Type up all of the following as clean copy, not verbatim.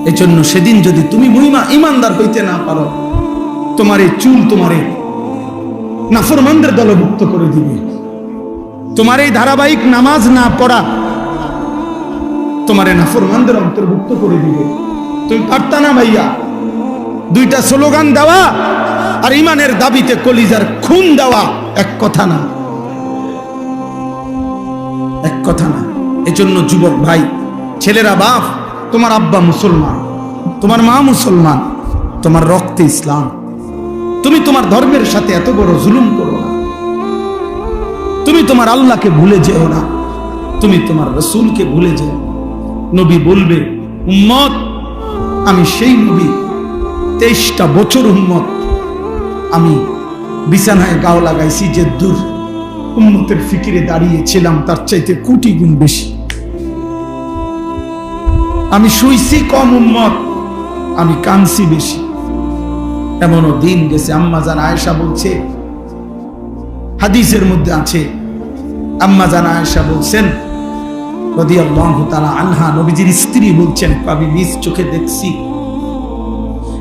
এজন্য সেদিন যদি তুমি ইমানদার হইতে না পারো, তোমার এই চুল তোমারে নাফরমানদের দলভুক্ত করে দিবে। তোমার এই ধারাবাহিক নামাজ না পড়া তোমারে নাফরমানদের অন্তর্ভুক্ত করে দিবে। তুমি পারতা না ভাইয়া দুইটা স্লোগান দেওয়া আর ইমানের দাবিতে কলিজার খুন দেওয়া এক কথা না, এক কথা না। এজন্য যুবক ভাই, ছেলেরা, বাপ, তোমার আব্বা মুসলমান, তোমার মা মুসলমান, তোমার রক্তে ইসলাম। তুমি তোমার ধর্মের সাথে এত বড় জুলুম করো না। তুমি তোমার আল্লাহকে ভুলে যেও না, তুমি তোমার রাসূলকে ভুলে যেও। নবী বলবে, উম্মত আমি সেই নবী, 23টা বছর উম্মত আমি বিছানায় গাও লাগাইছি, যে দূর উম্মতের ফিকিরে দাঁড়িয়েছিলাম তার চাইতে কোটি গুণ বেশি। আমি শুইছি কম উম্মত, আমি কাঁদছি বেশি। এমনও দিন গেছে, আম্মা জান আয়েশা বলছে, হাদিসের মধ্যে আছে, আম্মা জান আয়েশা বলছেন রাদিয়াল্লাহু তাআলা আনহা, নবীজির স্ত্রী বলছেন, আমি নিজ চোখে দেখছি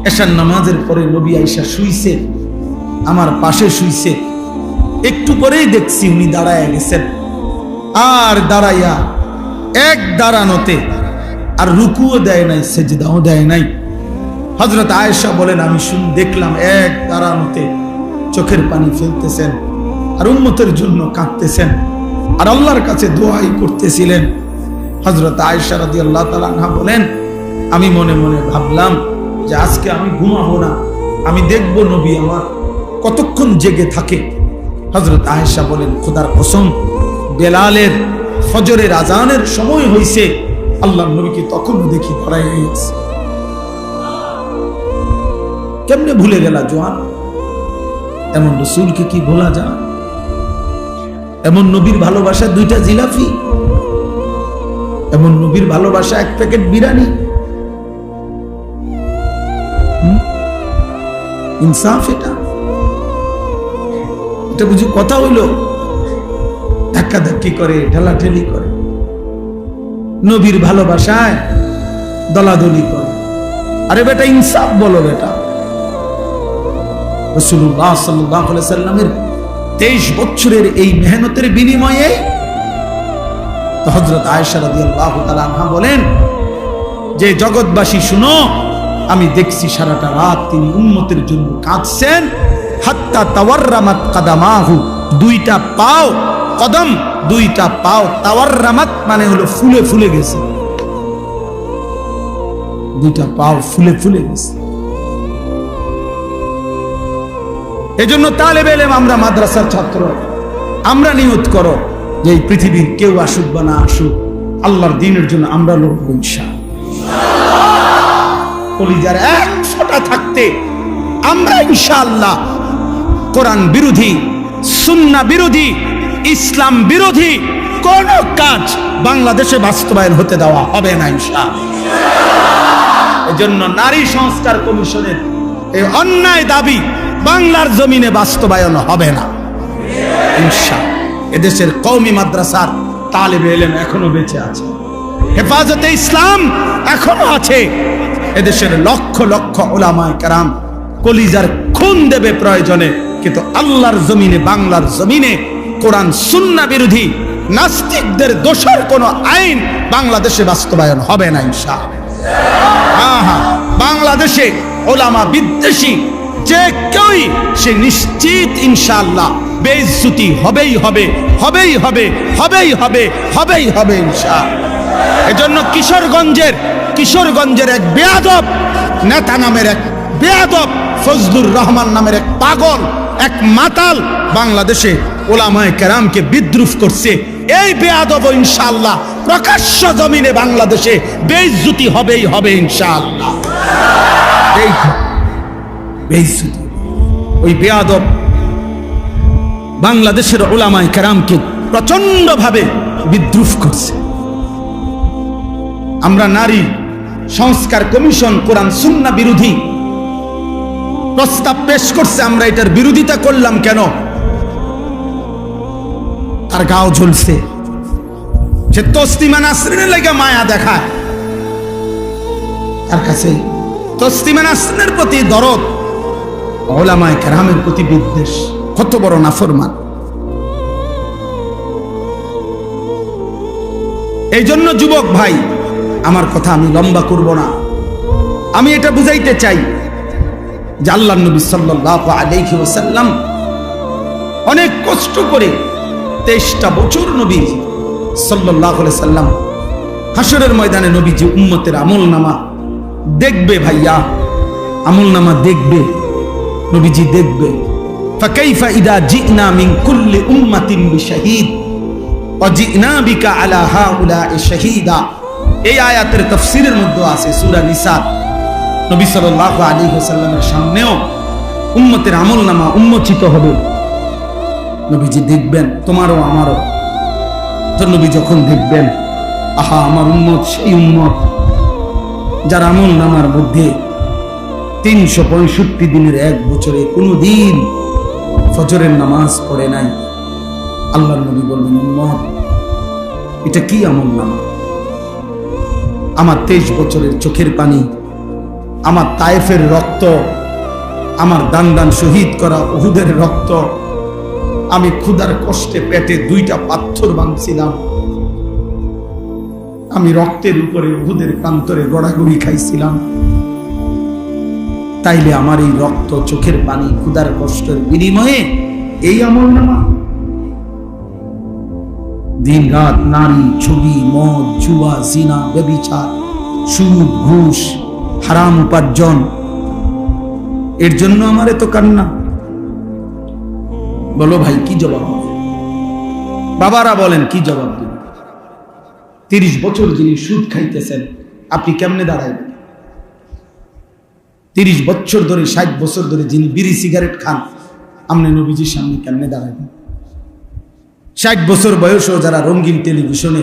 এশার নামাজের পরে নবী আয়েশা শুইছে, আমার পাশে শুইছে। একটু পরেই দেখছি উনি দাঁড়ায় গেছেন, আর দাঁড়াইয়া এক দাঁড়ানোতে আর রুকুও দেয় নাই, সেজদাও দেয় নাই। হযরত আয়েশা বলেন, আমি দেখলাম এক দাঁড়ানোতে চোখের পানি ফেলতেছেন আর উম্মতের জন্য কাঁদতেছেন আর আল্লাহর কাছে দোয়াই করতেছিলেন। হযরত আয়েশা রাদিয়াল্লাহু তাআলা আনহা বলেন, আমি মনে মনে ভাবলাম যে আজকে আমি ঘুমাবো না, আমি দেখব নবী আমার কতক্ষণ জেগে থাকে। হযরত আয়েশা বলেন, খোদার কসম, বেলালের ফজরের আজানের সময় হইছে, আল্লাহর নবীকে তখনও দেখি দাঁড়ায় গেছে। কেমনে ভুলে গেলা জোয়ান? এমন রাসূলকে কি ভোলা যায়? এমন নবীর ভালোবাসা 2টা জিলাপি, এমন নবীর ভালোবাসা 1 প্যাকেট বিরিয়ানি। ইনসাফ এটা? এটা বুঝি কথা হইল? ধাক্কাধাক্কি করে, ঠেলাঠেলি করে, নবীর ভালোবাসায় দলাদলি করে। আরে বেটা, ইনসাফ বলো বেটা। রাসূলুল্লাহ সাল্লাল্লাহু আলাইহি সাল্লামের 23 বছরের এই মেহনতের বিনিময়ে হযরত আয়েশা রাদিয়াল্লাহু তাআলা আনহা বলেন যে, জগৎবাসী শুনো, আমি দেখছি সারাটা রাত তিনি উম্মতের জন্য কাঁদছেন। হাত্তা তাওয়াররামাত কাদামাহু, 2টা পাও, কদম 2টা পাও, তাওয়াররামাত মানে হলো ফুলে ফুলে গেছে, 2টা পাও ফুলে ফুলে গেছে। এজন্য তালেবে ইলম আমরা, মাদ্রাসার ছাত্র, আমরা নিয়ত করো যে এই পৃথিবীর কেউ আসুক বা না আসুক, আল্লাহর দ্বীনের জন্য আমরা লড়ব ইনশাআল্লাহ। কলিজার 100টা থাকতে আমরা ইনশাআল্লাহ কোরআন বিরোধী, সুন্নাহ বিরোধী, ইসলাম বিরোধী কোন কাজ বাংলাদেশে বাস্তবায়ন হতে দেওয়া হবে না ইনশাআল্লাহ। এজন্য নারী সংস্কার কমিশনের এই অন্যায় দাবি বাংলার জমিনে বাস্তবায়ন হবে না ইনশাআল্লাহ। এদেশের কওমি মাদ্রাসার তালেবে ইলম এখনো বেঁচে আছে, হেফাজতে ইসলাম এখনো আছে। এদেশের লক্ষ লক্ষ উলামায়ে কেরাম কলিজার খুন দেবে প্রয়োজনে, কিন্তু আল্লাহর জমিনে, বাংলার জমিনে কোরআন সুন্নাহ বিরোধী নাস্তিকদের দোষর কোন আইন বাংলাদেশে বাস্তবায়ন হবে না ইনশাআল্লাহ। বাংলাদেশে উলামা বিদ্বেষী যে কেউই, সে নিশ্চিত ইনশাআল্লাহ বেইজ্জতি হবেই হবে, হবেই হবে, হবেই হবে, হবেই হবে ইনশাআল্লাহ। এজন্য কিশোরগঞ্জের এক বেয়াদব নেতা নামের এক বেয়াদব, ফজলুর রহমান নামের এক পাগল, এক মাতাল বাংলাদেশে উলামায়ে কেরামকে বিদ্রুপ করছে। এই বেয়াদব ইনশাআল্লাহ প্রকাশ্য জমিনে বাংলাদেশে বেইজ্জতি হবেই হবে ইনশাআল্লাহ। এই বেইজ্জতি, ওই বেয়াদব বাংলাদেশের উলামায়ে কেরামকে প্রচন্ড ভাবে বিদ্রুপ করছে। আমরা নারী সংস্কার কমিশন কোরআন সুন্নাহ বিরোধী প্রস্তাব পেশ করছে, আমরা এটার বিরোধিতা করলাম কেন? তার গাও ঝুলছে, সে তসলিমা নাসরিনের লাগা মায়া দেখায়, তার কাছে তসলিমা নাসরিনের প্রতি দরদ, উলামায়ে কেরামের প্রতি বিদ্বেষ। কত বড় নাফরমান! এই জন্য যুবক ভাই, আমার কথা আমি লম্বা করব না, আমি এটা বুঝাইতে চাই যে আল্লাহর নবী সাল্লাল্লাহু আলাইহি ওয়াসাল্লাম অনেক কষ্ট করে 23টা বছর নবী সাল্লাল্লাহু আলাইহি ওয়াসাল্লাম হাসরের ময়দানে নবীজি উম্মতের আমলনামা দেখবে। ভাইয়া, আমলনামা দেখবে, নবীজি দেখবে। ফাকাইফা ইদা জিনা মিন কুল্লি উম্মাতিন বিশাহিদ ওয়া জিনা বিকা আলা হাউলা'i শাহীদা। এই আয়াতের তাফসীরের মধ্যে আছে সূরা নিসা। নবী সাল্লাল্লাহু আলাইহি ওয়াসাল্লামের সামনেও উম্মতের আমলনামা উন্মোচিত হবে, নবীজি দেখবেন, তোমারও আমারও। তো নবী যখন দেখবেন, আহা, আমার উম্মত সেই উম্মত যার আমলনামার মধ্যে 365 দিনের এক বছরে কোনদিন ফজরের নামাজ পড়ে নাই। আল্লাহর নবী বলবেন, উম্মত, এটা কি আমলনামা? আমার 23 বছরের চোখের পানি, আমার তায়েফের রক্ত, আমার দান দান শহীদ করা উহুদের রক্ত, আমি ক্ষুধার কষ্টে পেটে 2টা পাথর ভাঙছিলাম, আমি রক্তের উপরে উহুদের প্রান্তরে গড়াগড়ি খাইছিলাম, তাইলে আমার এই রক্ত, চোখের পানি, ক্ষুধার কষ্টের বিনিময়ে এই আমলনামা? দিন রাত নারী, ছবি, মদ, জুয়া, জিনা, ব্যভিচার, সুদ, ঘুষ, হারাম উপার্জন, এর জন্য আমার এত কান্না? বলো ভাই, কি জবাব হবে? বাবারা বলেন, কি জবাব দেবেন? 30 বছর যিনি সুদ খাইতেছেন, আপনি কেমনে দাঁড়াইবেন? 30 বছর ধরে, 60 বছর ধরে যিনি বিড়ি সিগারেট খান, আপনি নবীজির সামনে কেমনে দাঁড়াইবেন? 60 বছর বয়সেও যারা রঙিন টেলিভিশনে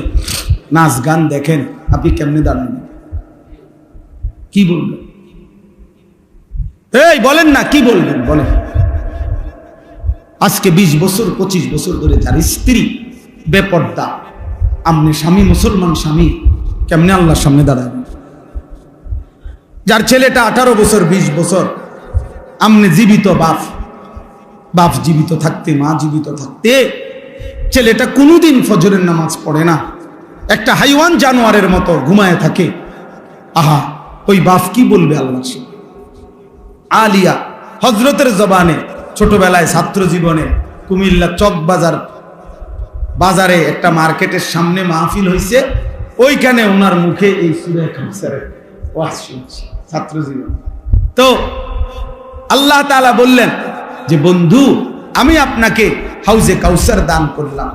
নাচ গান দেখেন, আপনি কেমনে দাঁড়াবেন? কি বলবেন? এই বলেন না, কি বলবেন? বলেন। আজকে 20 বছর 25 বছর ধরে যার স্ত্রী বেপর্দা, আপনি স্বামী, মুসলমান স্বামী, কেমনে আল্লাহর সামনে দাঁড়াবেন? যার ছেলেটা 18 বছর 20 বছর, আপনি জীবিত বাপ, বাপ জীবিত থাকতে, মা জীবিত থাকতে ছেলেটা কোনোদিন ফজরের নামাজ পড়ে না, একটা হাইওয়ান জানোয়ারের মতো ঘুমায় থাকে। আহা, ওই বাপ কি বলবে আল্লাহর সামনে? আলিয়া হযরতের জবানে ছোটবেলায় ছাত্র জীবনে কুমিল্লা চক বাজারে একটা মার্কেটের সামনে মাহফিল হয়েছে, ওইখানে ওনার মুখে এই সূরা কাউসারের ওয়াজ শুনছি ছাত্র জীবন। তো আল্লাহ তাআলা বললেন যে, বন্ধু, আমি আপনাকে হাউজে কাউসার দান করলাম,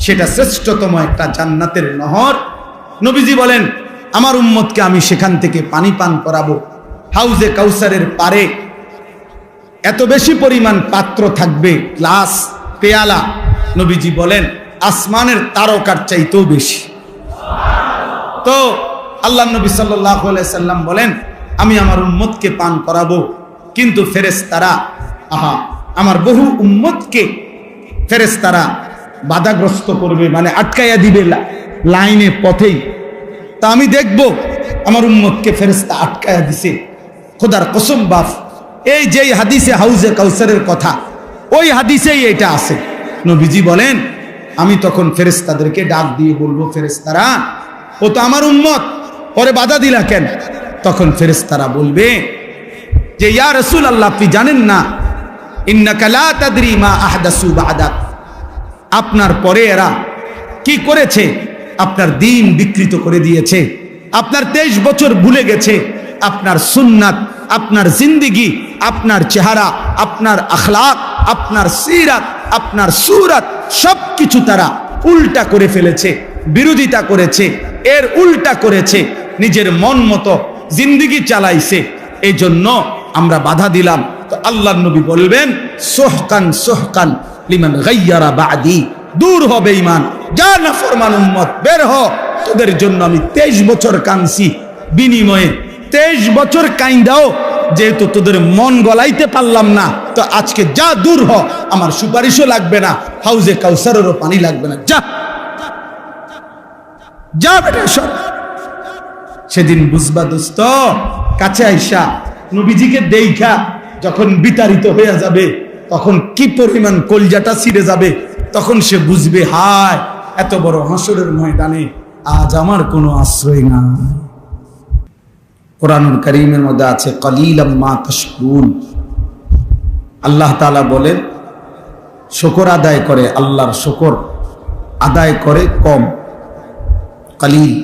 সেটা শ্রেষ্ঠতম একটা জান্নাতের নহর। নবীজি বলেন, আমার উম্মতকে আমি সেখান থেকে পানি পান করাবো। হাউজে কাউসারের পারে এত বেশি পরিমাণ পাত্র থাকবে, গ্লাস, পেয়ালা, নবীজি বলেন আসমানের তারকার চাইতেও বেশি। তো আল্লাহ নবী সাল্লাল্লাহু আলাইহি সাল্লাম বলেন, আমি আমার উম্মতকে পান করাবো, কিন্তু ফেরেশতারা, আহা, আমার বহু উম্মতকে ফেরেশতারা বাধাগ্রস্ত করবে, মানে আটকাইয়া দিবে লাইনে, পথেই। তা আমি দেখব আমার উম্মতকে ফেরেশতা আটকাইয়া দিছে। খোদার কসম বাপ, এই যেই হাদিসে হাউজে কাউসারের কথা, ওই হাদিসেই এটা আছে। নবীজি বলেন, আমি তখন ফেরেশতাদেরকে ডাক দিয়ে বলবো, ফেরেশতারা, ও তো আমার উম্মত, ওরে বাধা দিলা কেন? তখন ফেরেশতারা বলবে যে, ইয়া রাসূলুল্লাহ, আপনি জানেন না, ইন্নাকা লা তাদরি মা আহদাসু বা'দাক, আপনার পরে এরা কি করেছে? আপনার দ্বীন বিকৃত করে দিয়েছে, আপনার 23 বছর ভুলে গেছে, আপনার সুন্নাত, আপনার জিন্দেগি, আপনার চেহারা, আপনার আখলাক, আপনার সিরাত, আপনার সুরাত, সবকিছু তারা উল্টা করে ফেলেছে, বিরোধিতা করেছে, এর উল্টা করেছে, নিজের মন মতো জিন্দেগি চালাইছে। এই জন্য আমরা বাধা দিলাম। তো আল্লাহর নবী বলবেন, সুহকান সুহকান লিমান গায়্যারা বা'দি, দূর হবে ঈমান, যা নাফরমান উম্মত, বের হ, তোদের জন্য আমি 23 বছর কাঁদছি, বিনিময়ে 23 বছর কাইন্দাও যেহেতু তোদের মন গলাইতে পারলাম না, তো আজকে যা, দূর হ, আমার সুপারিশও লাগবে না, হাউজে কাউসারেরও পানি লাগবে না, যা যা বেটা সর। সেদিন বুঝবা দোস্ত, কাছে আইসা নবীজিকে দেইখা যখন বিতাড়িত হয়ে যাবে, তখন কি পরিমাণ কলজাটা ছিঁড়ে যাবে, তখন সে বুঝবে হায় এত বড় হাসরের ময়দানে আজ আমার কোনো আশ্রয় নাই। কোরআনুল কারীমের মধ্যে আছে কালিলাম মা তাশকুরুন। আল্লাহ তাআলা বলেন শুকর আদায় করে, আল্লাহর শুকর আদায় করে কম, কালিল।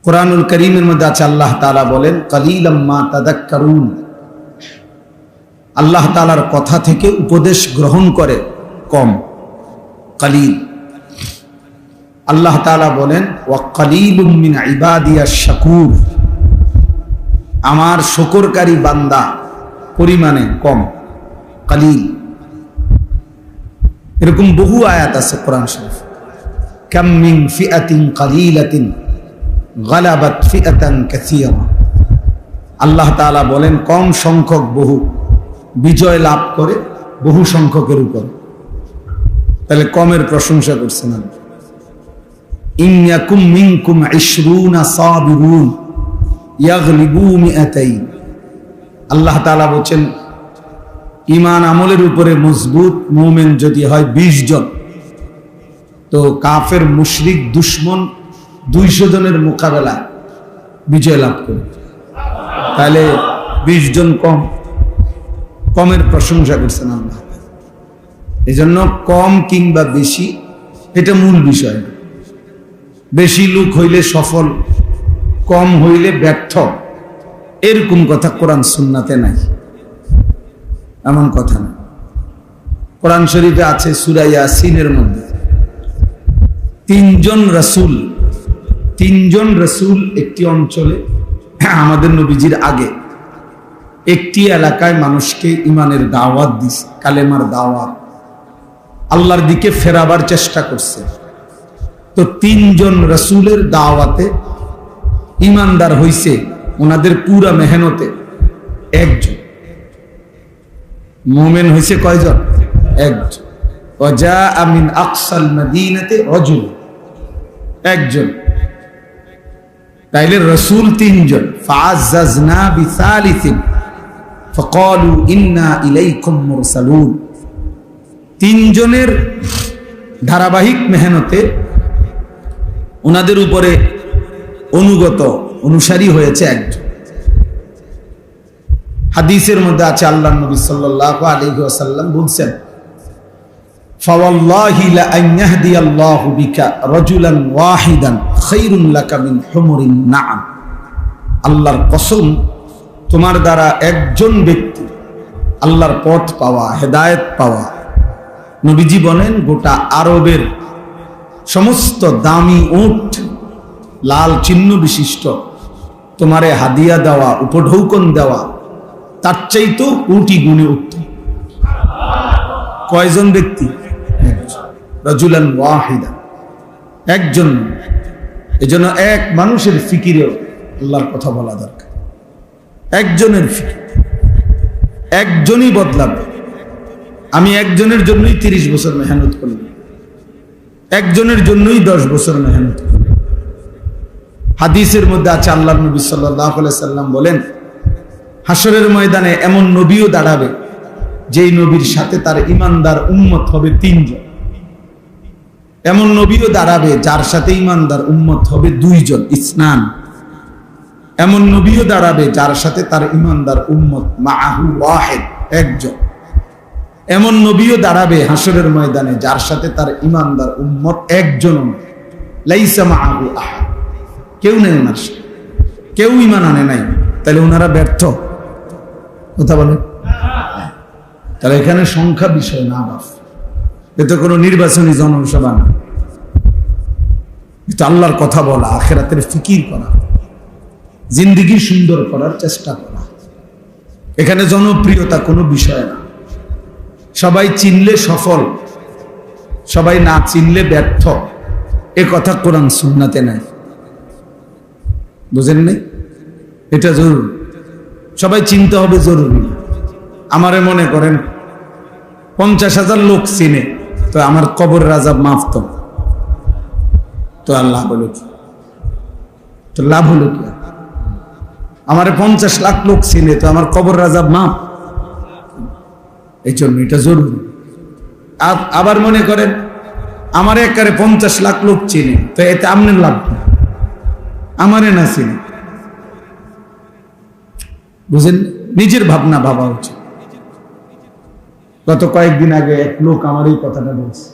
কোরআনুল কারীমের মধ্যে আছে আল্লাহ তাআলা বলেন কালিলাম মা তাযাক্কারুন। আল্লাহ তাআলার কথা থেকে উপদেশ গ্রহণ করে কম, কালিল। আল্লাহ তাআলা বলেন ওয়া কালিলুম মিন ইবাদিয়াশ শাকুর। আমার শুকরকারী বান্দা পরিমাণে কম, কালিল। এরকম বহু আয়াত আছে কোরআন শরীফ। কাম মিন ফিআতিন কালিলাতিন গালাবাত ফিআতান কাসীরা। আল্লাহ তাআলা বলেন কম সংখ্যক বহু বিজয় লাভ করে বহু সংখ্যকের উপর। তাহলে কমের প্রশংসা করছেন আল্লাহ। ইন ইয়াকুম মিনকুম 20 সাবিরুন ইয়াগলিবু মিআতাইন। আল্লাহ তাআলা বলেন ঈমান আমলের উপরে মজবুত মুমিন যদি হয় 20 জন, তো কাফের মুশরিক দুশমন 200 জনের মোকাবেলা বিজয় লাভ করে। তাহলে 20 জন কম, কমের প্রশংসা করছেন আল্লাহ। এজন্য কম কিংবা বেশি এটা মূল বিষয়। বেশি লোক হইলে সফল, কম হইলে ব্যর্থ, এরকম কথা কোরআন সুন্নাতে নাই, এমন কথা না। কোরআন শরীফে আছে সূরা ইয়াসিনের মধ্যে 3 জন রাসূল একটি অঞ্চলে, আমাদের নবীজির আগে একটি এলাকায় মানুষকে ইমানের দাওয়াত দিছে, কালেমার দাওয়াত, আল্লাহর দিকে ফেরাবার চেষ্টা করছে। তো 3 জন রাসূলের দাওয়াতে ইমানদার হইছে ওনাদের পুরা মেহনতে একজন। মুমিন হইছে কয়জন? একজন। ওয়াজা মিন আকসাল মদিনাতে রাজুল, একজন। তাইলে রাসূল 3 জন। ফাআযাযনা বিসালিসিন ফাকালু ইন্না ইলাইকুম মুরসালুন। 3 জনের ধারাবাহিক মেহনতে ওনাদের উপরে অনুগত অনুসারী হয়েছে একজন। হাদিসের মধ্যে আছে আল্লাহর নবী সাল্লাল্লাহু আলাইহি ওয়াসাল্লাম বলেছেন ফাওয়াল্লাহি লা আন ইয়াহদিয়াল্লাহু বিকা রাজুলান ওয়াহিদান খায়রুন লাকা মিন হুমুরিন নাআম। আল্লাহর কসম, তোমার দ্বারা একজন ব্যক্তি আল্লাহর পথ পাওয়া, হেদায়েত পাওয়া, নবীজি বলেন গোটা আরবের সমস্ত দামি উট লাল চিহ্ন বিশিষ্ট তোমারে হাদিয়া দেওয়া, উপঢৌকন দেওয়া, তার চাইতেও কোটি গুণে উত্তম। কয়জন ব্যক্তি? রাজুলান ওয়াহিদা, একজন। এজন্য এক মানুষের ফিকিরেও আল্লাহর কথা বলা দরকার। একজনের ফিকির, একজনই বদলাবে। আমি একজনের জন্যই 30 বছর মেহনত করলাম, একজনের জন্যই 10 বছর মেহনত করলাম। হাদিসের মধ্যে আছে আল্লাহর নবী সাল্লাল্লাহু আলাইহি সাল্লাম বলেন হাসরের ময়দানে এমন নবীও দাঁড়াবে যেই নবীর সাথে তার ঈমানদার উম্মত হবে 3 জন। এমন নবীও দাঁড়াবে যার সাথে ঈমানদার উম্মত হবে 2 জন, ইসনান। এমন নবীও দাঁড়াবে যার সাথে তার ঈমানদার উম্মত মাআহু ওয়াহিদ, একজন। এমন নবীও দাঁড়াবে হাসরের ময়দানে যার সাথে তার ঈমানদার উম্মত একজন, লাইসা মাআহু আহাদ, কেউ নেই ওনার সাথে, কেউ ঈমান আনে নাই। তাহলে ওনারা ব্যর্থ, কথা বলে। তাহলে এখানে সংখ্যা বিষয় না, বাপ, এতে কোনো নির্বাচনী জনসভা না। এটা আল্লাহর কথা বলা, আখিরাতের ফিকির করা, জিন্দেগি সুন্দর করার চেষ্টা করা। এখানে জনপ্রিয়তা কোনো বিষয় না। সবাই চিনলে সফল, সবাই না চিনলে ব্যর্থ, এ কথা কোরআন সুন্নাতে নাই। বুঝেন নাই? এটা জরুরি, সবাই চিনতে হবে, জরুরি। আমারে মনে করেন 50,000 লোক চিনে, তো আমার কবরের আযাব মাফ তো আল্লাহ বলে তো লাভ হলো কি? আমারে 50 লাখ লোক চিনে, তো আমার কবর রাজাব মাপ। এই জন্য এটা জরুরি। আবার মনে করেন আমারে একারে 50 লাখ লোক চিনে, তো এতে আপনার লাভ কি? আমারে না চিনে, বুঝেন? নিজের ভাবনা ভাবা উচিত। গত কয়েকদিন আগে এক লোক আমার এই কথাটা বলছে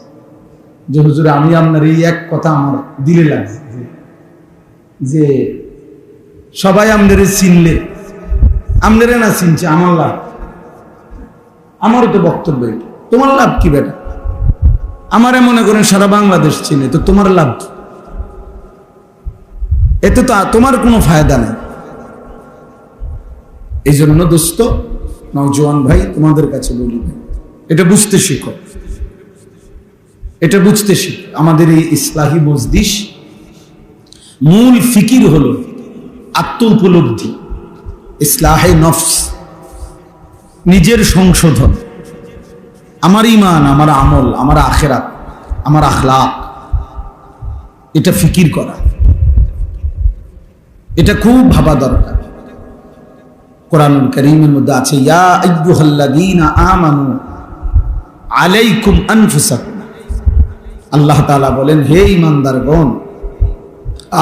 যে হুজুর, আমি আপনার এই এক কথা আমার দিলে লাগছে যে সবাই আমাদের চিনলে, আমাদের না চিনছে, আমার লাভ। আমারও তো বক্তব্য, তোমার লাভ কি বেটা? আমারে মনে করেন সারা বাংলাদেশ চিনে, তো তোমার লাভ কি? এতে তো তোমার কোনো ফায়দা নেই। এই জন্য দোস্ত, নওজোয়ান ভাই, তোমাদের কাছে বলি, এটা বুঝতে শিখো, এটা বুঝতে শিখো। আমাদের এই ইসলাহি মজলিস মূল ফিকির হলো আত্ম উপলব্ধি, ইসলাহে নফস, নিজের সংশোধন, আমার ঈমান, আমার আমল, আমার আখিরাত, আমার আখলাক, এটা ফিকির করা, এটা খুব ভাবা দরকার। কোরআনুল কারীমের মধ্যে আছে, ইয়া আইয়ুহাল্লাযীনা আমানু আলাইকুম আনফুসাকুম। আল্লাহ তাআলা বলেন, হে ঈমানদারগণ,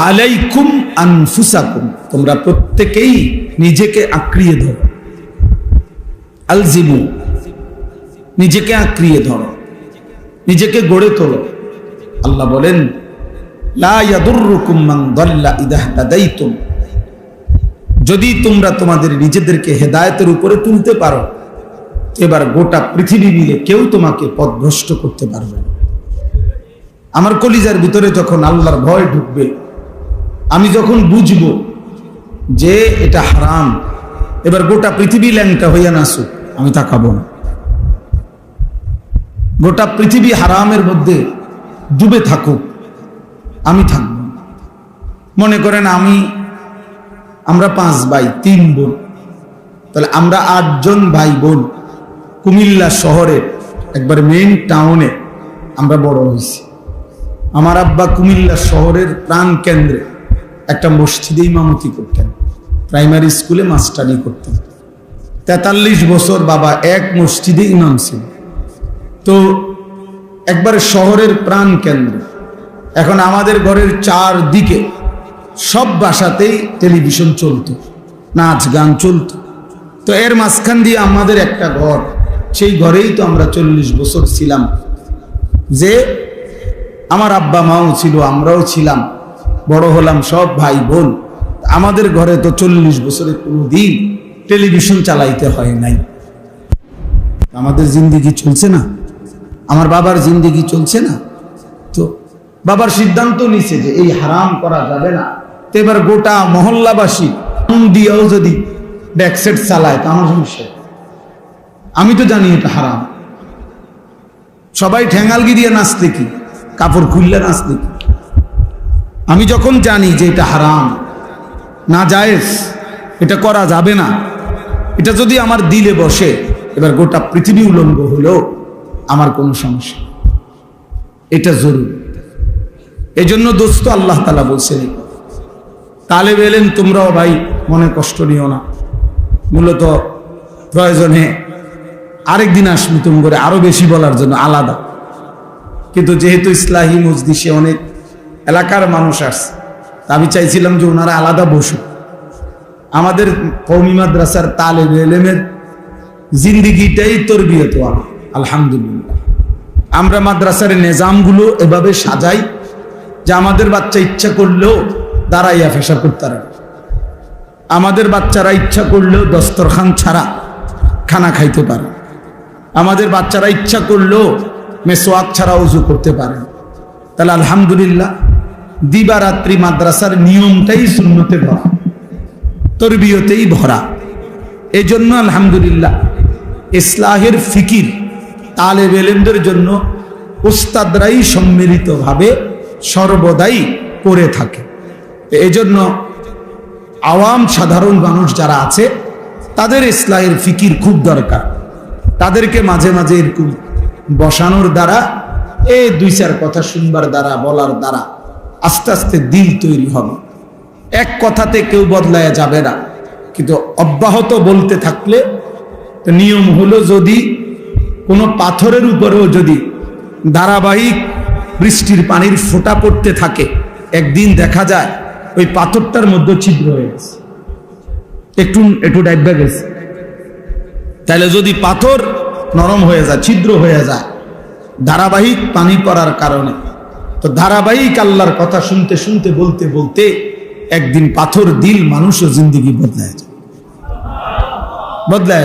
আলাইকুম আনফুসাকুম, তোমরা প্রত্যেকেই নিজেকে আঁকড়িয়ে ধরো। আলজিমু, নিজেকে আঁকড়িয়ে ধরো, নিজেকে গড়ে তোলো। আল্লাহ বলেন, লা ইয়াদুররুকুম মান দাল্লা ইযা ইহতাদাইতুম, যদি তোমরা তোমাদের নিজেদেরকে হেদায়েতের উপরে তুলতে পারো, এবার গোটা পৃথিবী মিলে কেউ তোমাকে পথভ্রষ্ট করতে পারবে না। আমার কলিজার ভিতরে যখন আল্লাহর ভয় ঢুকবে, আমি যখন বুঝবো যে এটা হারাম, এবার গোটা পৃথিবী ল্যাংটা হইয়া নাসুক, আমি তাকাবো না। গোটা পৃথিবী হারামের মধ্যে ডুবে থাকুক, আমি থাকব। মনে করেন আমরা 5 ভাই 3 বোন, তাহলে আমরা 8 জন ভাই বোন কুমিল্লা শহরে একবার মেইন টাউনে আমরা বড় হয়েছি। আমার আব্বা কুমিল্লা শহরের প্রাণ কেন্দ্রে একটা মসজিদে ইমামতি করতেন, প্রাইমারি স্কুলে মাস্টারি করতেন। 43 বছর বাবা এক মসজিদে ইমাম ছিল। তো একবারে শহরের প্রাণ কেন্দ্র। এখন আমাদের ঘরের 4 দিকে সব বাসাতেই টেলিভিশন চলতো, নাচ গান চলতো। তো এর মাঝখান দিয়ে আমাদের একটা ঘর, সেই ঘরেই তো আমরা 40 বছর ছিলাম। যে আমার আব্বা মাও ছিল, আমরাও ছিলাম, বড় হলাম সব ভাই বোন। আমাদের ঘরে তো 40 বছরে কোনোদিন টেলিভিশন চালাইতে হয় নাই। আমাদের জিন্দেগি চলছে না, আমার বাবার জিন্দেগি চলছে না। তো বাবার সিদ্ধান্ত নিছে যে এই হারাম করা যাবে না। তো এবার গোটা মহল্লাবাসী দিয়েও যদি ব্যাকসেট চালায়, তো আমার সমস্যা। আমি তো জানি এটা হারাম। সবাই ঠেঙ্গালগি দিয়ে নাচতে, কি কাপড় খুললে নাচতে কি? আমি যখন জানি যে এটা হারাম, না জায়েজ, এটা করা যাবে না, এটা যদি আমার দিলে বসে, এবার গোটা পৃথিবী উলঙ্গ হলেও আমার কোনো সমস্যা, এটা জরুরি। এই জন্য দোস্ত, আল্লাহ তাআলা বলছেন, তালেব এলেম তোমরাও ভাই মনে কষ্ট নিও না। মূলত প্রয়োজনে আরেকদিন আসবো তুমি করে আরো বেশি বলার জন্য আলাদা। কিন্তু যেহেতু ইসলাহি মজলিসে অনেক এলাকার মানুষ আসছে, আমি চাইছিলাম যে ওনারা আলাদা বসুক। আমাদের কওমি মাদ্রাসার তালেব এলেমের জিন্দিগিটাই তরবিয়ত ওয়ালা। আলহামদুলিল্লাহ, আমরা মাদ্রাসার নিজামগুলো এভাবে সাজাই যে আমাদের বাচ্চা ইচ্ছা করলেও দাঁড়াইয়া পেশাব করতে পারে, আমাদের বাচ্চারা ইচ্ছা করলেও দস্তরখান ছাড়া খানা খাইতে পারে, আমাদের বাচ্চারা ইচ্ছা করলেও মেসওয়াক ছাড়া ওযু করতে পারে। তাহলে আলহামদুলিল্লাহ, দিবারাত্রি মাদ্রাসার নিয়মটাই সুন্নতে ভরা, তরবিয়তেই ভরা। এই জন্য আলহামদুলিল্লাহ ইসলাহের ফিকির তালেব ইলমদের জন্য উস্তাদরাই সম্মিলিতভাবে সর্বদাই করে থাকে। এই জন্য আওয়াম সাধারণ মানুষ যারা আছে, তাদের ইসলাহের ফিকির খুব দরকার। তাদেরকে মাঝে মাঝে এরকম বসানোর দ্বারা, এই 2-4 কথা শুনবার দ্বারা, বলার দ্বারা আস্তে আস্তে দিল তৈরি হবে। এক কথাতে কেউ বদলায়া যাবে না, কিন্তু অব্যাহত বলতে থাকলে নিয়ম হলো যদি কোনো পাথরের উপরেও যদি ধারাবাহিক বৃষ্টির পানির ফোঁটা পড়তে থাকে, একদিন দেখা যায় ওই পাথরটার মধ্যে ছিদ্র হয়ে গেছে, একটু একটু ডাইবা গেছে। তাহলে যদি পাথর নরম হয়ে যায়, ছিদ্র হয়ে যায় ধারাবাহিক পানি পড়ার কারণে, তো ধারাবাহিক আল্লাহর কথা শুনতে শুনতে বলতে বলতে একদিন পাথর দিল মানুষও জিন্দগি বদলায়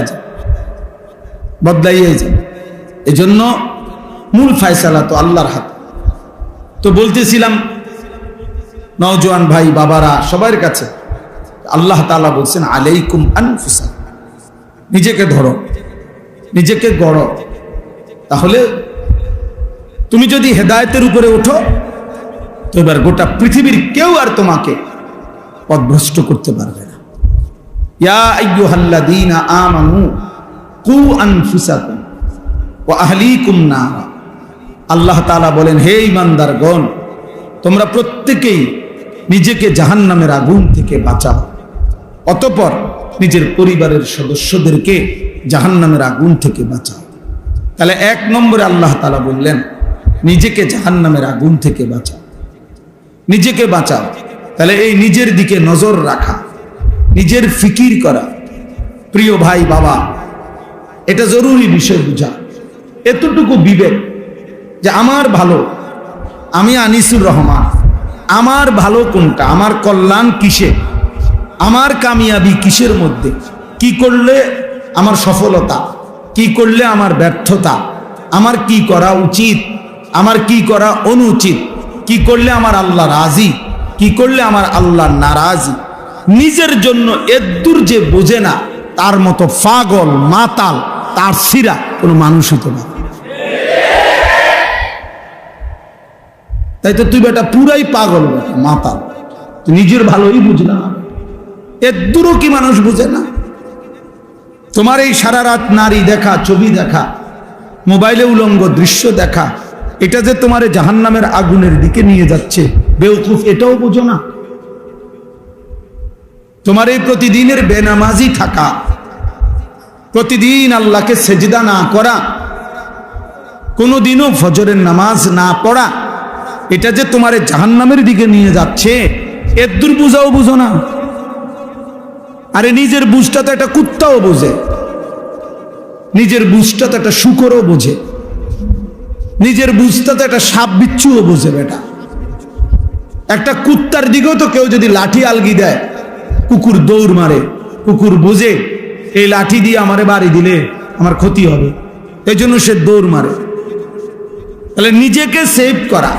যায়, বদলাইয়ে যায়। এজন্য মূল ফায়সালা তো আল্লাহর হাতে। তো বলতেছিলাম নওজোয়ান ভাই বাবারা সবার কাছে, আল্লাহ তাআলা বলছেন আলাইকুম আনফুসাকুম, নিজেকে ধরো, নিজেকে গড়ো। তাহলে তুমি যদি হেদায়েতের উপরে ওঠো, তো এবার গোটা পৃথিবীর কেউ আর তোমাকে পথভ্রষ্ট করতে পারবে না। ইয়া আইয়ুহাল্লাযীনা আমানু কু আনফুসাকুম ওয়া আহলিকুম নারা। আল্লাহ তাআলা বলেন, হে ঈমানদারগণ, তোমরা প্রত্যেকেই নিজেকে জাহান্নামের আগুন থেকে বাঁচাও, অতঃপর নিজের পরিবারের সদস্যদেরকে জাহান্নামের আগুন থেকে বাঁচাও। তাহলে এক নম্বরে আল্লাহ তাআলা বললেন নিজেকে জাহান্নামের আগুন থেকে বাঁচাও, নিজেকে বাঁচাও। তাহলে এই নিজের দিকে নজর রাখা, নিজের ফিকির করা, প্রিয় ভাই বাবা, এটা জরুরি বিষয় বুঝা। এতটুকু বিবেক যে আমার ভালো, আমি আনিসুর রহমান, আমার ভালো কোনটা, আমার কল্যাণ কিসে, আমার কামিয়াবি কিসের মধ্যে, কি করলে আমার সফলতা, কি করলে আমার ব্যর্থতা, আমার কি করা উচিত, আমার কি করা অনুচিত, কি করলে আমার আল্লাহ রাজি, কি করলে আমার আল্লাহ নারাজি। নিজের জন্য এদ্দুর যে বোঝে না, তার মতো পাগল মাতাল তার সিরা কোনো মানুষ হতো না। তাই তো তুই বেটা পুরাই পাগল, বেটা মাতাল, তুই নিজের ভালোই বুঝলা না, এদ্দুরও কি মানুষ বুঝে না? তোমার এই সারা রাত নারী দেখা, ছবি দেখা, মোবাইলে উলঙ্গ দৃশ্য দেখা, এটা যে তোমার জাহান্নামের আগুনের দিকে নিয়ে যাচ্ছে, বেওকুফ, এটাও বোঝো না? তোমার এই প্রতিদিনের বেনামাজি থাকা, প্রতিদিন আল্লাহকে সেজদা না করা, কোনোদিনও ফজরের নামাজ না পড়া, এটা যে তোমার জাহান্নামের দিকে নিয়ে যাচ্ছে, এর দুর্বুঝাও বুঝো না? আরে নিজের বুঝটা তো একটা কুত্তাও বোঝে, নিজের বুঝটা তো একটা শুকরও বোঝে, নিজের বুঝটা তো একটা সাপ বিচ্ছুও বোঝে। বেটা একটা কুত্তার দিকেও তো কেউ যদি লাঠি আলগি দেয়, কুকুর দৌড় মারে, কুকুর বোঝে এই লাঠি দিয়ে আমারে বাড়ি দিলে আমার ক্ষতি হবে, এই জন্য সে দৌড় মারে। তাহলে নিজেকে সেভ করা,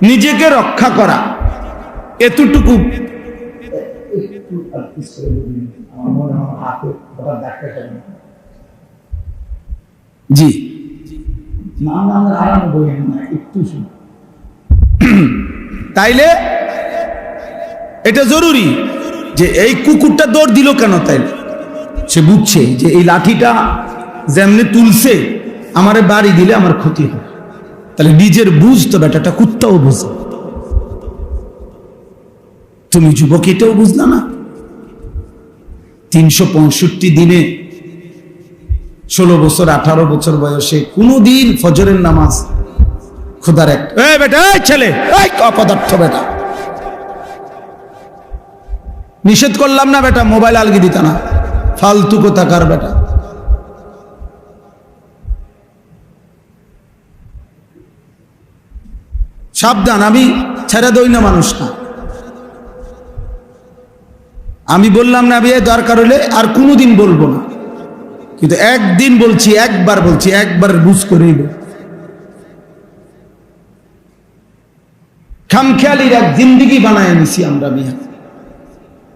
নিজেকে রক্ষা করা, এতটুকু জি তাইলে এটা জরুরি যে এই কুকুরটা দৌড় দিল কেন, তাইলে সে বুঝছে যে এই লাঠিটা যেমনি তুলছে আমারে বাড়ি দিলে আমার ক্ষতি হবে। তাহলে নিজের বুঝ তো বেটাটা কুত্তাও বুঝে, তুমি যুবক এটাও বুঝলা না? 365 দিনে 16 বছর 18 বছর বয়সে কোনদিন ফজরের নামাজ খোদার এক বেটা ছেলে অপদার্থ বেটা, নিষেধ করলাম না বেটা মোবাইল আলগি দিতা না, ফালতু কোথাকার বেটা। সাবধান, আমি ছেড়ে দই না মানুষ না, আমি বললাম না বিয়ে দরকার হলে আর কোনোদিন বলবো না, কিন্তু একদিন বলছি, একবার বলছি, একবার বুঝ করেই বল। খামখেয়ালির এক জিন্দিগি বানায় নিছি আমরা মিয়া।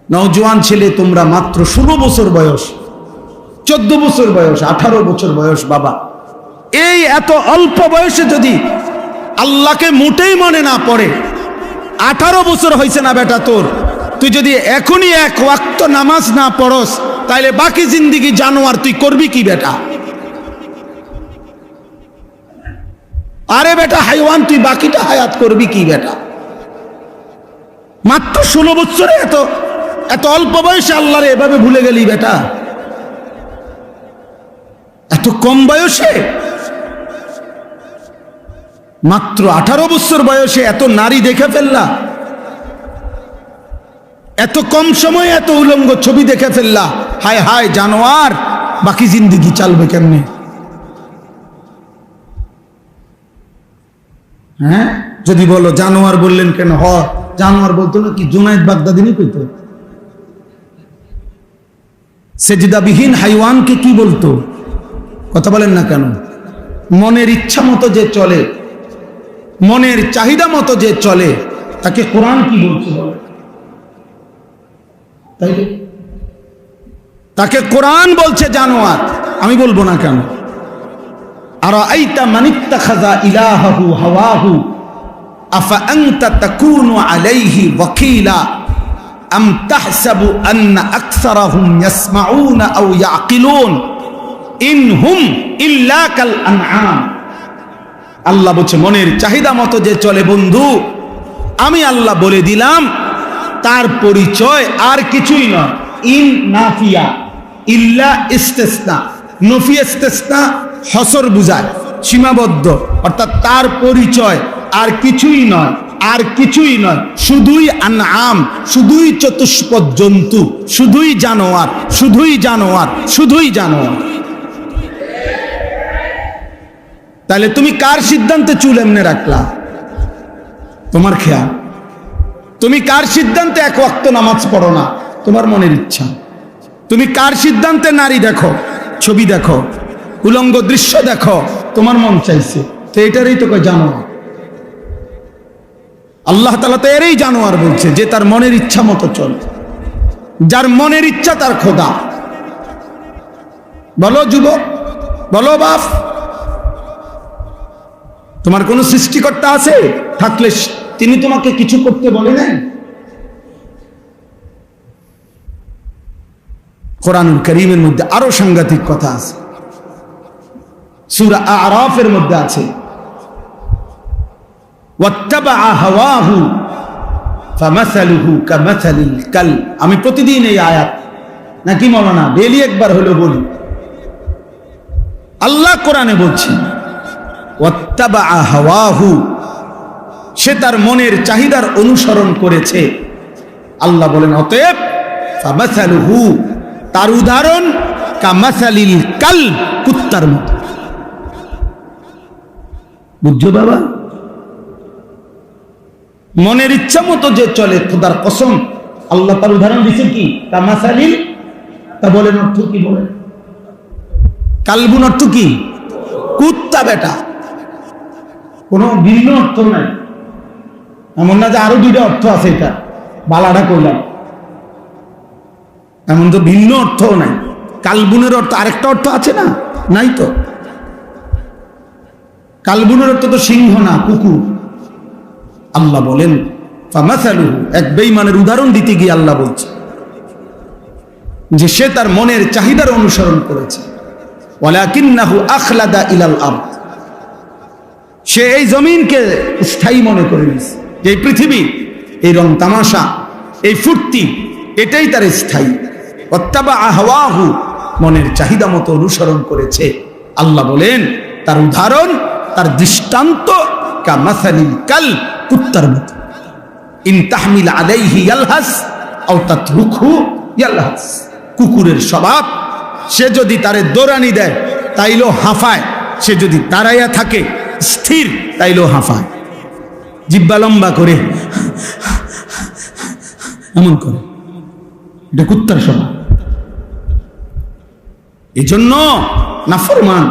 নওজোয়ান ছেলে তোমরা, মাত্র 16 বছর বয়স, 14 বছর বয়স, 18 বছর বয়স, বাবা এই এত অল্প বয়সে যদি আল্লাহকে মোটেই মনে না পড়ে, 18 বছর হয়েছে না বেটা তোর, তুই যদি এখনই এক ওয়াক্ত নামাজ না পড়স, তাইলে বাকি জিন্দিগি জানোয়ার তুই করবি কি বেটা? আরে বেটা হাইওয়ান, তুই বাকিটা হায়াত করবি কি বেটা? মাত্র 16 বছরে এত অল্প বয়সে আল্লাহরে এভাবে ভুলে গেলি বেটা, এত কম বয়সে, মাত্র 18 বছর বয়সে এত নারী দেখে ফেললা, এত কম সময়ে এত উলঙ্গ ছবি দেখে ফেললা। হায় হায় জানোয়ার, বাকি জিন্দেগি চলবে কেমনে? হ্যাঁ, যদি বলো জানোয়ার বললেন কেন, জানোয়ার বলতো না কি জুনায়েদ বাগদাদিনী কইতো? সেজদাবিহীন হাইওয়ানকে কি বলতো? কথা বলেন না কেন? মনের ইচ্ছা মতো যে চলে, মনের চাহিদা মতো যে চলে, তাকে কোরআন কি বলছে বলে? তাই তাকে কোরআন বলছে জানোয়ার, আমি বলবো না কেন? আরাআইতা মান ইত্তাখাযা ইলাহাহু হাওয়াহু আফা আনতা তাকুনু আলাইহি ওয়াকিলা আম তাহসাবু আন্না আকসারাহুম ইয়াসমাউনা আও ইয়াকিলুন ইন হুম ইল্লা কাল আনআম। আল্লাহ বলছে মনের চাহিদা মতো যে চলে বন্ধু, আমি আল্লাহ বলে দিলাম তার পরিচয় আর কিছুই নয়। ইন নাফিয়া, ইল্লা ইস্তেসনা, নফি ইস্তেসনা হসর বুঝায়, সীমাবদ্ধ, অর্থাৎ তার পরিচয় আর কিছুই নয়, আর কিছুই নয়, শুধুই আনআম, শুধুই চতুষ্পদ জন্তু, শুধুই জানোয়ার, শুধুই জানোয়ার, শুধুই জানোয়ার। তাহলে তুমি কার সিদ্ধান্তে চুল এমনে রাখলা? তোমার খেয়াল। তুমি কার সিদ্ধান্তে এক ওয়াক্ত নামাজ পড়ো না? তোমার মনের ইচ্ছা। তুমি কার সিদ্ধান্তে নারী দেখো, ছবি দেখো, উলঙ্গ দৃশ্য দেখো, তোমার মন চাইছে। তো এটারই তো কয় জানোয়ার। আল্লাহ তাআলা তো এরই জানোয়ার বলছে, যে তার মনের ইচ্ছা মতো চলে, যার মনের ইচ্ছা তার খোদা। বলো যুবক, বলো বাপ, তোমার কোন সৃষ্টিকর্তা আছে? থাকলে তিনি তোমাকে কিছু করতে বলে নাই? কোরআনুল কারীমের মধ্যে আরো সাংঘাতিক কথা আছে। সূরা আরাফের মধ্যে আছে ওয়াত্তাবা হাওয়াহু ফামাসালুহু কামাসালিল কালব। আমি প্রতিদিন এই আয়াত নাকি মাওলানা ডেইলি একবার হলো বলি। আল্লাহ কোরআনে বলছেন ওয়াত্তাবা হাওয়াহু, সে তার মনের চাহিদার অনুসরণ করেছে। আল্লাহ বলেন অতএব ফামাসালুহু, তার উদাহরণ কামাসালিল কালব, কুত্তার মতো। বুঝছো বাবা? মনের ইচ্ছা মতো যে চলে, খোদার কসম আল্লাহ তার উদাহরণ দিচ্ছে কি কামাসালিল। তা বলেন অর্থ কি? বলেন কালবুন অর্থ কি? কুত্তা বেটা, কোনো ভিন্ন অর্থ নাই। এমন না যে আরো দুইটা অর্থ আছে, এটা বালাটা কইলাম, এমন তো ভিন্ন অর্থও নাই। কালবুনের অর্থ আরেকটা অর্থ আছে না? নাই তো। কালবুনের অর্থ তো সিংহ না, কুকুর। আল্লাহ বলেন ফামাসালুহু, এক বেঈমানের উদাহরণ দিতে গিয়ে আল্লাহ বলছে যে সে তার মনের চাহিদার অনুসরণ করেছে। ওয়ালাকিন্নাহু আখলাদা ইলাল আরদ, সে এই জমিনকে স্থায়ী মনে করে নিয়েছে, যে এই পৃথিবী, এই রং তামাশা, এই ফুর্তি, এটাই তার স্থায়ী। ওয়াত্তাবা হাওয়াহু, মনের চাহিদা মতো অনুসরণ করেছে। আল্লাহ বলেন তার উদাহরণ, তার দৃষ্টান্ত কামাসালিল কালব, কুত্তার মতো। ইন তাহমিল আলাইহি ইয়ালহাস আও তাতরুকহু ইয়ালহাস, কুকুরের স্বভাব। সে যদি তারে দৌড়ানি দেয় তাইলেও হাঁফায়, সে যদি দাঁড়াইয়া থাকে স্থির তাইলেও হাঁফায়, জিহ্বা লম্বা করে এমন করে। এটা কুত্তার স্বভাব। এই জন্য নাফরমান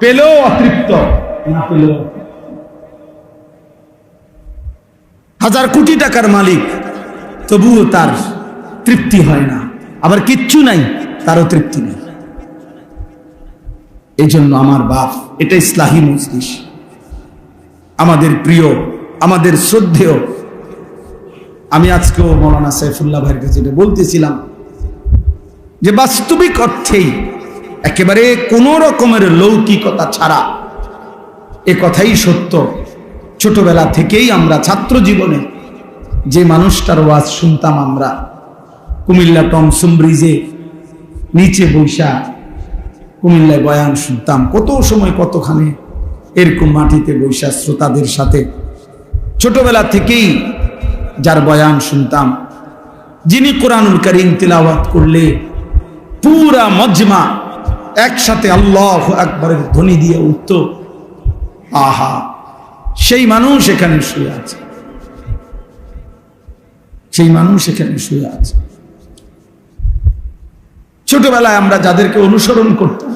পেলেও অতৃপ্ত, না পেলেও। হাজার কোটি টাকার মালিক, তবুও তার তৃপ্তি হয় না। আবার কিচ্ছু নাই, তারও তৃপ্তি নেই। এই জন্য আমার বাপ, এটা ইসলাহি মজলিস, আমাদের প্রিয়, আমাদের শ্রদ্ধেয়। আমি আজকেও মৌলানা সাইফুল্লাহ ভাইয়ের কাছে এটা বলতেছিলাম যে বাস্তবিক অর্থেই একেবারে কোন রকমের লৌকিকতা ছাড়া এ কথাই সত্য। ছোটবেলা থেকেই আমরা ছাত্র জীবনে যে মানুষটার ওয়াজ শুনতাম আমরা কুমিল্লা টমসম ব্রিজে নিচে বৈশা কুমিল্লায় বয়ান শুনতাম, কত সময় কতখানে এরকম মাটিতে বৈশা শ্রোতাদের সাথে ছোটবেলা থেকেই যার বয়ান শুনতাম, যিনি কোরআনুল কারীম তিলাওয়াত করলে পুরা মজমা একসাথে আল্লাহু আকবারের ধ্বনি দিয়ে উঠত, আহা, সেই মানুষ এখানে শুয়ে আছে, সেই মানুষ এখানে শুয়ে আছে। ছোটবেলায় আমরা যাদেরকে অনুসরণ করতাম,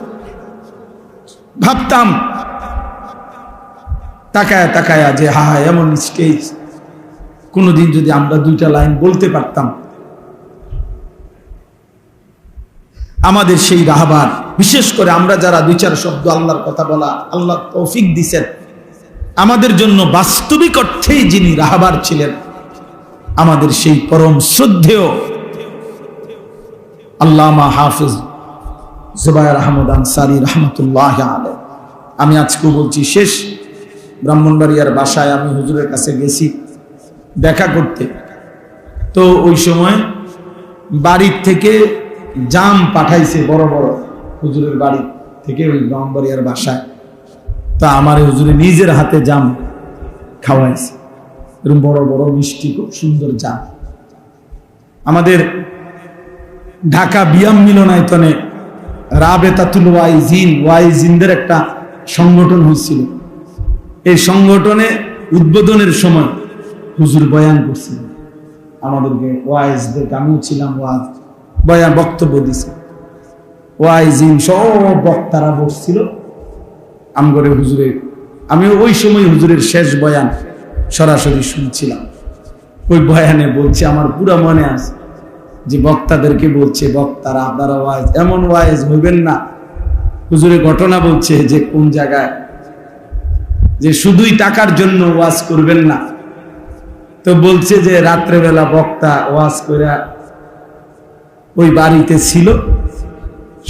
ভাবতাম তাকায়া তাকায়া যে হা এমন স্টেজ, কোনদিন যদি আমরা দুইটা লাইন বলতে পারতাম, আমাদের সেই রাহবার, বিশেষ করে আমরা যারা দুই চার শব্দ আল্লাহর কথা বলা আল্লাহ তৌফিক দিছেন, আমাদের জন্য বাস্তবিক অর্থেই যিনি রাহবার ছিলেন, আমাদের সেই পরম শ্রদ্ধেয় আল্লামা হাফিজ জুবায়ের আহমদ আনসারী রহমতুল্লাহ আলাইহি। আমি আজকেও বলছি, শেষ ব্রাহ্মণবাড়িয়ার বাসায় আমি হুজুরের কাছে গেছি দেখা করতে, তো ওই সময় বাড়ির থেকে জাম পাঠাইছে বড় বড়, হুজুরের বাড়ি থেকে ওই ব্রাহ্মণবাড়িয়ার বাসায়, তা আমার হুজুরে নিজের হাতে জাম খাওয়াইছে, এরকম বড় বড় মিষ্টি খুব সুন্দর জাম। আমাদের ঢাকা বিয়াম মিলনায়তনে রাবেতাতুল ওয়াইজিনদের একটা সংগঠন হয়েছিল, এই সংগঠনে উদ্বোধনের সময় হুজুর বয়ান করছিল আমাদেরকে, ওয়াইজদেরকে, আমিও ছিলাম, ওয়াজ বয়ান বক্তব্য দিছে, ওয়াইজিন সব বক্তারা বসছিল আমগরে হুজুরের, আমি ওই সময় হুজুরের শেষ বয়ান সরাসরি শুনছিলাম। ওই বয়ানে বলছে, আমার পুরা মনে আছে যে বক্তাদেরকে বলছে, বক্তারা আপনারা ওয়াইজ এমন ওয়াইজ হইবেন না, হুজুরের ঘটনা বলছে যে কোন জায়গায় যে শুধুই টাকার জন্য ওয়াজ করবেন না, তো বলছে যে রাত্রেবেলা বক্তা ওয়াজ করে ওই বাড়িতে ছিল,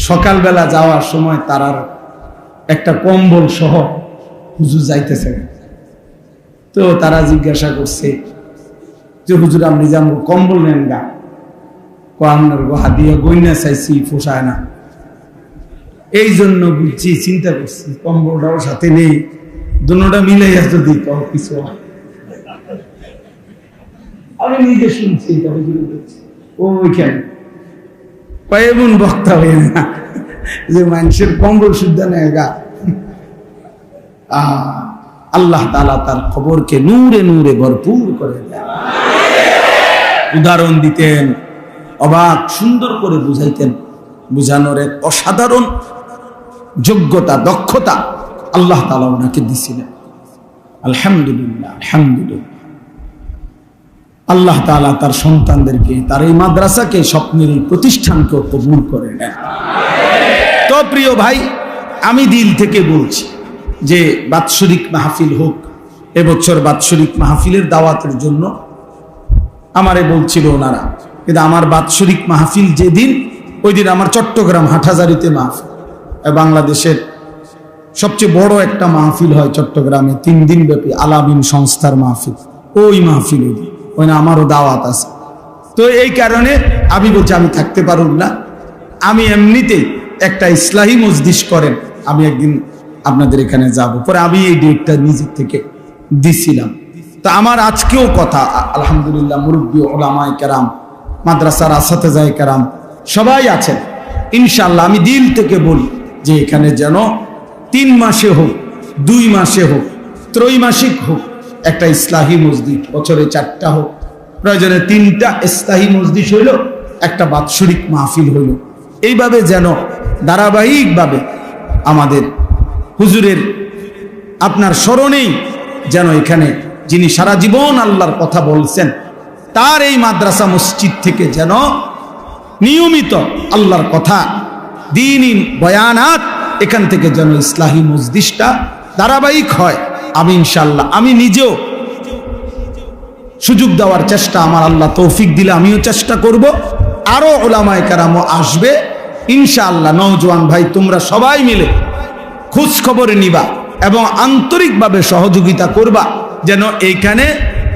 সকালবেলা যাওয়ার সময় তারার একটা কম্বল সহ হুজুর যাইতেছে, তো তারা জিজ্ঞাসা করছে যে হুজুর আপনি যাবো কম্বল নেন গা, আপনার গোহা দিয়ে গইনা চাইছি পোষায় না, এই জন্য বুঝছি, চিন্তা করছি কম্বলটাও সাথে নেই, দুটোটা মিলে যদি কিছু হয়। আমি নিজে শুনছি ওইখানে এমন বক্তা হয়ে না যে মানুষের কম্বল শুদ্ধ নেয় গা। আল্লাহ তাআলা তার খবরকে নূরে নূরে ভরপুর করে দেন। উদাহরণ দিতেন, অবাক সুন্দর করে বুঝাইতেন, বুঝানোর এক অসাধারণ যোগ্যতা, দক্ষতা আল্লাহ তাআলা ওনাকে দিছিলেন। আলহামদুলিল্লাহ, আলহামদুলিল্লাহ। আল্লাহ তাআলা তার সন্তানদেরকে, তার এই মাদ্রাসাকে, স্বপ্নের এই প্রতিষ্ঠানকে কবুল করে নেন। তো প্রিয় ভাই, আমি দিল থেকে বলছি যে বাৎসরিক মাহফিল হোক, এবছর বাৎসরিক মাহফিলের দাওয়াতের জন্য আমারে বলছিল ওনারা, কিন্তু আমার বাৎসরিক মাহফিল যেদিন, ওই দিন আমার চট্টগ্রাম হাটহাজারীতে মাহফিল, বাংলাদেশের সবচেয়ে বড় একটা মাহফিল হয় চট্টগ্রামে, 3 দিন ব্যাপী আলামিন সংস্থার মাহফিল, ওই মাহফিল ওই না, আমারও দাওয়াত আছে। তো এই কারণে আমি বলছি আমি থাকতে পারব না, আমি এমনিতেই একটা ইসলাহি মজলিস করেন, আমি একদিন আপনাদের এখানে যাব। পরে আমি এই ডেটটা নিজের থেকে দিছিলাম। তা আমার আজকেও কথা, আলহামদুলিল্লাহ, মুরব্বী ওলামায়ে কেরাম, মাদ্রাসার আসাতেজায়ে কেরাম সবাই আছেন, ইনশাআল্লাহ আমি দিল থেকে বলি যে এখানে যেন 3 মাসে হোক, 2 মাসে হোক, ত্রৈমাসিক হোক, একটা ইসলাহি মসজিদ, বছরে 4টা হোক, প্রয়োজনে 3টা ইসলাহি মসজিদ হইল, একটা বাৎসরিক মাহফিল হইল, এইভাবে যেন ধারাবাহিকভাবে আমাদের হুজুরের আপনার স্মরণেই যেন এখানে যিনি সারা জীবন আল্লাহর কথা বলছেন, তার এই মাদ্রাসা মসজিদ থেকে যেন নিয়মিত আল্লাহর কথা, দ্বীনি বয়ানাত, এখান থেকে যেন ইসলাহি মজলিসটা ধারাবাহিক হয়। আমি ইনশাআল্লাহ, আমি নিজেও সুযোগ দেওয়ার চেষ্টা, আমার আল্লাহ তৌফিক দিলে আমিও চেষ্টা করব, আরো উলামায়ে কেরামও আসবে ইনশাআল্লাহ। নওজোয়ান ভাই, তোমরা সবাই মিলে খোঁজ খবর নিবা এবং আন্তরিকভাবে সহযোগিতা করবা, যেন এইখানে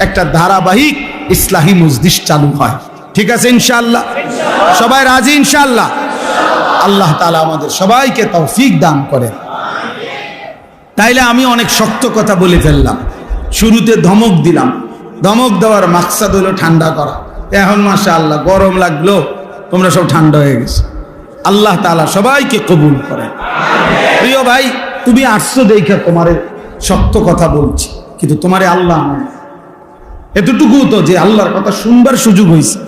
একটা ধারাবাহিক ইসলাহী মজলিস চালু হয়। ঠিক আছে ইনশাআল্লাহ? সবাই রাজি ইনশাআল্লাহ? আল্লাহ তাআলা আমাদের সবাইকে তৌফিক দান করেন। তাইলে আমি অনেক শক্ত কথা বলে ফেললাম, শুরুতে ধমক দিলাম। ধমক দেওয়ার মাকসাদ হলো ঠান্ডা করা। এখন মাশাআল্লাহ গরম লাগলো, তোমরা সব ঠান্ডা হয়ে গেছে। আল্লাহ তাআলা সবাইকে কবুল করেন। প্রিয় ভাই, তুমি আসছো দেখে তোমারে শক্ত কথা বলছি, কিন্তু তোমারে আল্লাহ এতটুকু তো যে আল্লাহর কথা শুনবার সুযোগ হয়েছে।